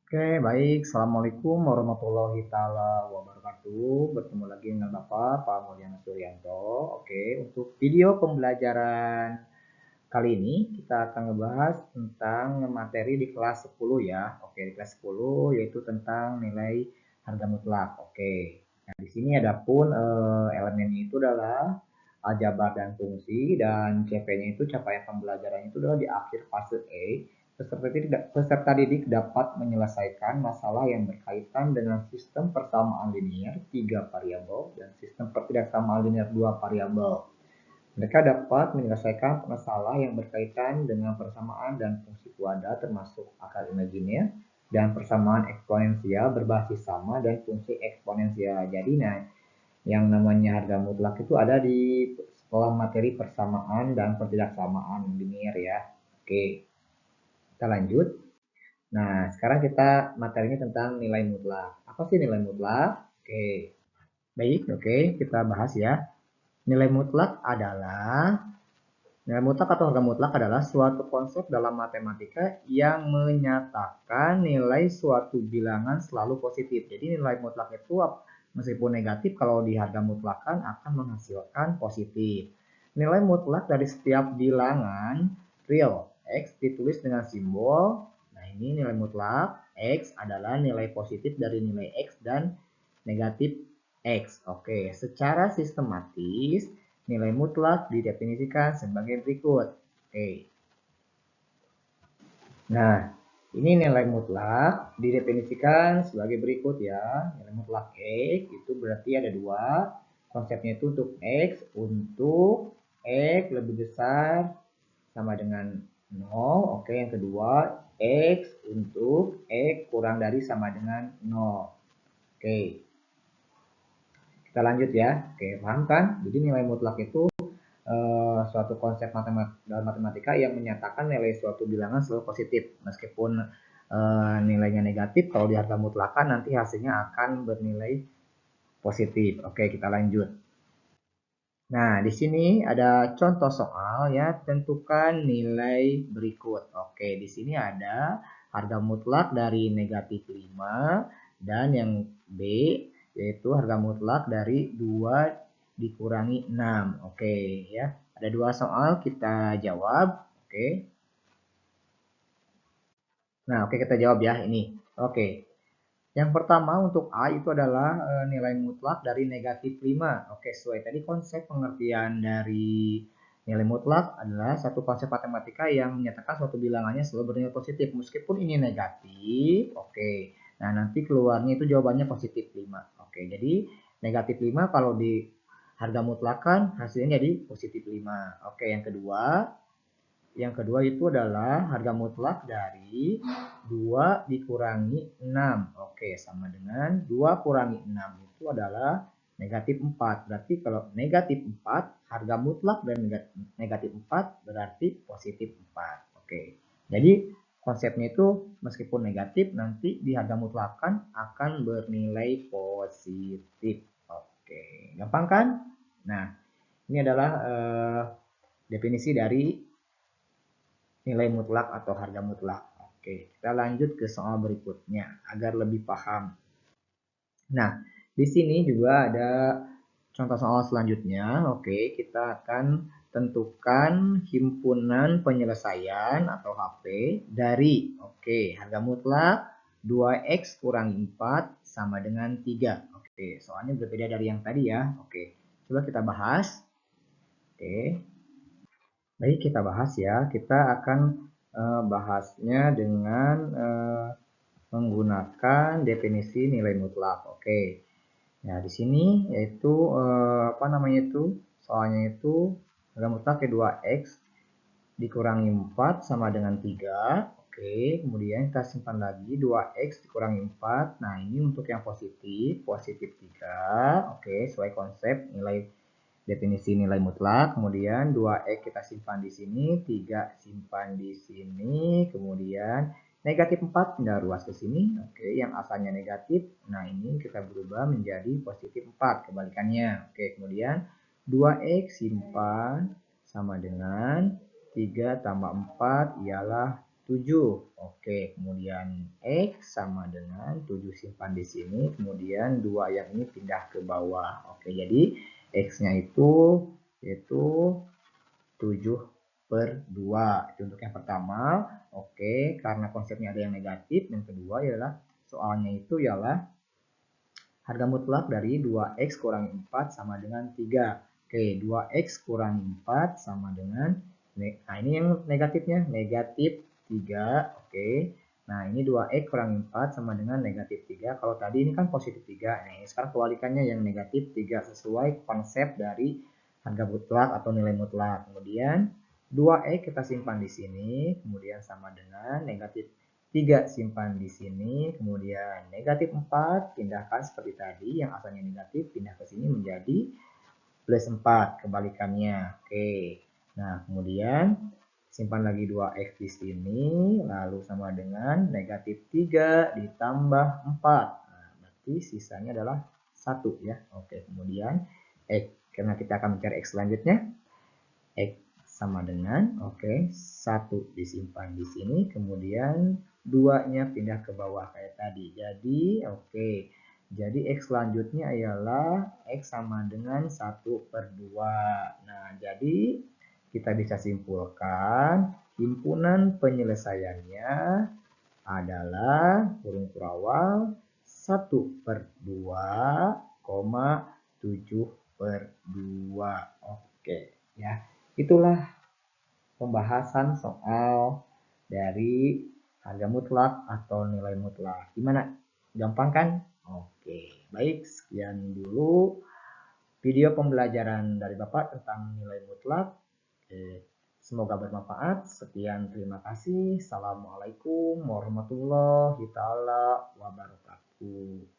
Oke, baik. Assalamualaikum warahmatullahi taala wabarakatuh. Bertemu lagi dengan Pak Mulyana Suryanto. Oke, untuk video pembelajaran kali ini kita akan ngebahas tentang materi di kelas 10 ya. Oke, di kelas 10 yaitu tentang nilai harga mutlak. Oke. Nah, di sini ada pun elemennya itu adalah aljabar dan fungsi dan CP-nya itu capaian pembelajarannya itu adalah di akhir fase E. Peserta didik dapat menyelesaikan masalah yang berkaitan dengan sistem persamaan linear 3 variabel dan sistem pertidaksamaan linear 2 variabel. Mereka dapat menyelesaikan masalah yang berkaitan dengan persamaan dan fungsi kuadrat termasuk akar imajiner dan persamaan eksponensial berbasis sama dan fungsi eksponensial. Jadi yang namanya harga mutlak itu ada di sekolah materi persamaan dan pertidaksamaan linear ya. Oke, kita lanjut. Nah, sekarang kita materinya tentang nilai mutlak. Apa sih nilai mutlak? Oke, baik, oke, kita bahas ya. Nilai mutlak adalah Nilai mutlak atau harga mutlak adalah suatu konsep dalam matematika yang menyatakan nilai suatu bilangan selalu positif. Jadi nilai mutlak itu meskipun negatif kalau di harga mutlakan akan menghasilkan positif. Nilai mutlak dari setiap bilangan real X ditulis dengan simbol. Nah, ini nilai mutlak. X adalah nilai positif dari nilai X dan negatif X. Oke, secara sistematis nilai mutlak didefinisikan sebagai berikut. Oke. Nah, ini nilai mutlak didefinisikan sebagai berikut ya. Nilai mutlak X itu berarti ada dua. Konsepnya itu untuk X untuk X lebih besar sama dengan 0. Oke, yang kedua X untuk X kurang dari sama dengan 0. Oke. Kita lanjut ya. Oke, paham kan? Jadi nilai mutlak itu suatu konsep dalam matematika yang menyatakan nilai suatu bilangan selalu positif meskipun nilainya negatif. Kalau di harga mutlakan nanti hasilnya akan bernilai positif. Oke, kita lanjut. Nah, di sini ada contoh soal ya, tentukan nilai berikut. Oke, di sini ada harga mutlak dari negatif 5 dan yang B yaitu harga mutlak dari 2 dikurangi 6. Oke, ya. Ada dua soal, kita jawab. Oke. Nah, oke kita jawab ya ini. Oke. Yang pertama untuk A itu adalah nilai mutlak dari negatif 5. Oke, sesuai tadi konsep pengertian dari nilai mutlak adalah satu konsep matematika yang menyatakan suatu bilangannya selalu bernilai positif meskipun ini negatif. Oke. Nah, nanti keluarnya itu jawabannya positif 5. Oke, jadi negatif 5 kalau di harga mutlakan hasilnya jadi positif 5. Oke, yang kedua itu adalah harga mutlak dari 2 dikurangi 6. Oke, sama dengan 2 kurangi 6 itu adalah negatif 4. Berarti kalau negatif 4, harga mutlak dan negatif 4 berarti positif 4. Oke, jadi konsepnya itu meskipun negatif nanti di harga mutlakan akan bernilai positif. Oke, gampang kan? Nah, ini adalah definisi dari nilai mutlak atau harga mutlak. Oke, kita lanjut ke soal berikutnya agar lebih paham. Nah, di sini juga ada contoh soal selanjutnya. Oke, kita akan tentukan himpunan penyelesaian atau HP dari harga mutlak 2x kurangi 4 sama dengan 3. Oke, soalnya berbeda dari yang tadi ya. Oke, coba kita bahas. Oke. Baik, kita bahas ya. Kita akan bahasnya dengan menggunakan definisi nilai mutlak. Oke. Ya, di sini yaitu apa namanya itu? Soalnya itu nilai mutlak 2x dikurangi 4 sama dengan 3. Oke, kemudian kita simpan lagi 2x dikurangi 4. Nah, ini untuk yang positif, positif 3. Oke, sesuai konsep nilai definisi nilai mutlak. Kemudian 2x kita simpan di sini, 3 simpan di sini, kemudian negatif 4 pindah ruas ke sini. Oke, yang asalnya negatif. Nah, ini kita berubah menjadi positif 4, kebalikannya. Oke, kemudian 2x simpan sama dengan 3 tambah 4 ialah 7. Oke, kemudian X sama dengan 7 simpan di sini, kemudian 2 yang ini pindah ke bawah. Oke, jadi X-nya itu yaitu 7/2. Itu untuk yang pertama. Oke, karena konsepnya ada yang negatif. Yang kedua ialah soalnya itu ialah harga mutlak dari 2X kurangi 4 sama dengan 3. Oke, 2X kurangi 4 sama dengan, nah ini yang negatifnya, negatif 3. Oke, nah ini 2X kurangi 4 sama dengan negatif 3. Kalau tadi ini kan positif 3. Nah, ini sekarang kebalikannya yang negatif 3 sesuai konsep dari harga mutlak atau nilai mutlak. Kemudian 2X kita simpan di sini, kemudian sama dengan negatif 3 simpan di sini, kemudian negatif 4 pindahkan seperti tadi, yang asalnya negatif pindah ke sini menjadi plus 4, kebalikannya. Oke, nah kemudian simpan lagi 2X di sini, lalu sama dengan negatif 3 ditambah 4. Nah, berarti sisanya adalah 1 ya. Oke, kemudian X, karena kita akan mencari X selanjutnya, X sama dengan, oke, 1 disimpan di sini, kemudian 2-nya pindah ke bawah kayak tadi. Jadi, oke, jadi X selanjutnya ialah X sama dengan 1/2. Nah, jadi kita bisa simpulkan himpunan penyelesaiannya adalah kurung kurawal 1/2,7/2. Oke, ya. Itulah pembahasan soal dari harga mutlak atau nilai mutlak. Gimana? Gampang kan? Oke, baik. Sekian dulu video pembelajaran dari Bapak tentang nilai mutlak. Semoga bermanfaat. Sekian, terima kasih. Assalamualaikum warahmatullahi wabarakatuh.